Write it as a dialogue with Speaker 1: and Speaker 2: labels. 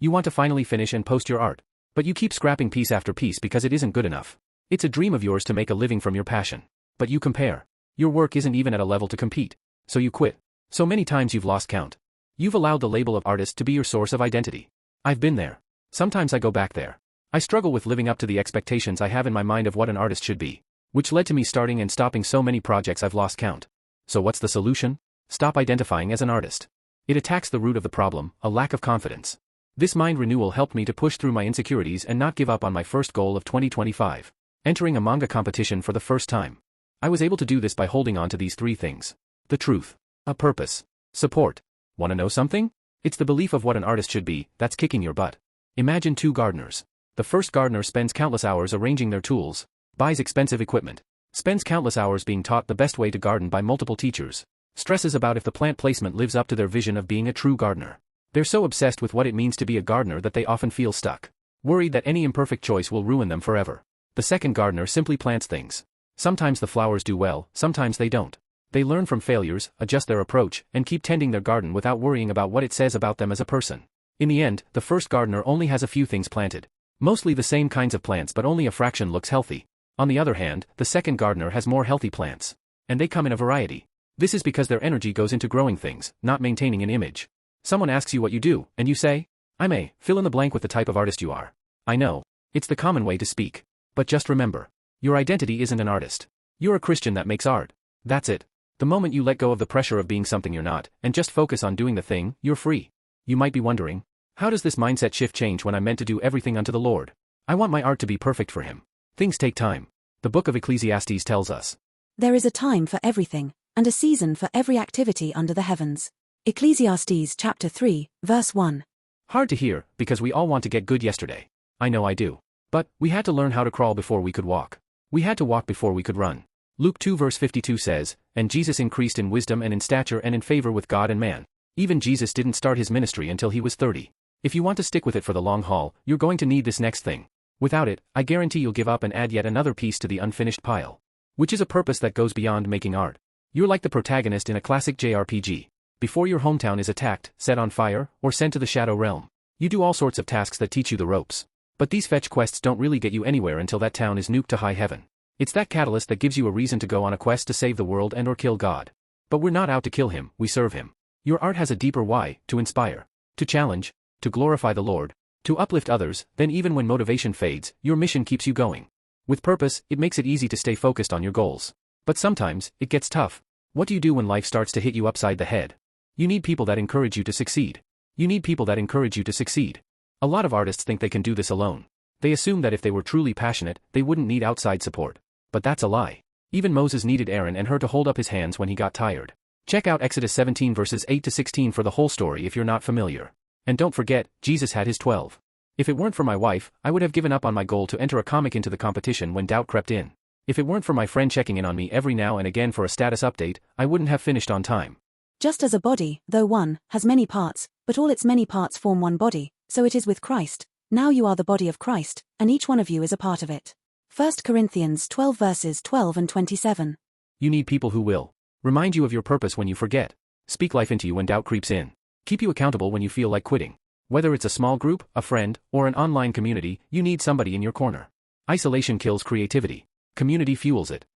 Speaker 1: You want to finally finish and post your art. But you keep scrapping piece after piece because it isn't good enough. It's a dream of yours to make a living from your passion. But you compare. Your work isn't even at a level to compete. So you quit. So many times you've lost count. You've allowed the label of artist to be your source of identity. I've been there. Sometimes I go back there. I struggle with living up to the expectations I have in my mind of what an artist should be, which led to me starting and stopping so many projects I've lost count. So what's the solution? Stop identifying as an artist. It attacks the root of the problem, a lack of confidence. This mind renewal helped me to push through my insecurities and not give up on my first goal of 2025, entering a manga competition for the first time. I was able to do this by holding on to these three things: the truth, a purpose, support. Want to know something? It's the belief of what an artist should be that's kicking your butt. Imagine two gardeners. The first gardener spends countless hours arranging their tools, buys expensive equipment, spends countless hours being taught the best way to garden by multiple teachers, stresses about if the plant placement lives up to their vision of being a true gardener. They're so obsessed with what it means to be a gardener that they often feel stuck, worried that any imperfect choice will ruin them forever. The second gardener simply plants things. Sometimes the flowers do well, sometimes they don't. They learn from failures, adjust their approach, and keep tending their garden without worrying about what it says about them as a person. In the end, the first gardener only has a few things planted. Mostly the same kinds of plants, but only a fraction looks healthy. On the other hand, the second gardener has more healthy plants. And they come in a variety. This is because their energy goes into growing things, not maintaining an image. Someone asks you what you do, and you say, I'm a, fill in the blank with the type of artist you are. I know. It's the common way to speak. But just remember. Your identity isn't an artist. You're a Christian that makes art. That's it. The moment you let go of the pressure of being something you're not, and just focus on doing the thing, you're free. You might be wondering, how does this mindset shift change when I'm meant to do everything unto the Lord? I want my art to be perfect for Him. Things take time. The book of Ecclesiastes tells us,
Speaker 2: there is a time for everything, and a season for every activity under the heavens. Ecclesiastes chapter 3, verse 1.
Speaker 1: Hard to hear, because we all want to get good yesterday. I know I do. But, we had to learn how to crawl before we could walk. We had to walk before we could run. Luke 2 verse 52 says, and Jesus increased in wisdom and in stature and in favor with God and man. Even Jesus didn't start his ministry until he was 30. If you want to stick with it for the long haul, you're going to need this next thing. Without it, I guarantee you'll give up and add yet another piece to the unfinished pile. Which is a purpose that goes beyond making art. You're like the protagonist in a classic JRPG. Before your hometown is attacked, set on fire, or sent to the Shadow Realm, you do all sorts of tasks that teach you the ropes. But these fetch quests don't really get you anywhere until that town is nuked to high heaven. It's that catalyst that gives you a reason to go on a quest to save the world and or kill God. But we're not out to kill him, we serve him. Your art has a deeper why, to inspire, to challenge, to glorify the Lord, to uplift others. Then even when motivation fades, your mission keeps you going. With purpose, it makes it easy to stay focused on your goals. But sometimes, it gets tough. What do you do when life starts to hit you upside the head? You need people that encourage you to succeed. You need people that encourage you to succeed. A lot of artists think they can do this alone. They assume that if they were truly passionate, they wouldn't need outside support. But that's a lie. Even Moses needed Aaron and Hur to hold up his hands when he got tired. Check out Exodus 17 verses 8 to 16 for the whole story if you're not familiar. And don't forget, Jesus had his 12. If it weren't for my wife, I would have given up on my goal to enter a comic into the competition when doubt crept in. If it weren't for my friend checking in on me every now and again for a status update, I wouldn't have finished on time.
Speaker 2: Just as a body, though one, has many parts, but all its many parts form one body, so it is with Christ. Now you are the body of Christ, and each one of you is a part of it. 1 Corinthians 12 verses 12 and 27.
Speaker 1: You need people who will remind you of your purpose when you forget, speak life into you when doubt creeps in, keep you accountable when you feel like quitting. Whether it's a small group, a friend, or an online community, you need somebody in your corner. Isolation kills creativity. Community fuels it.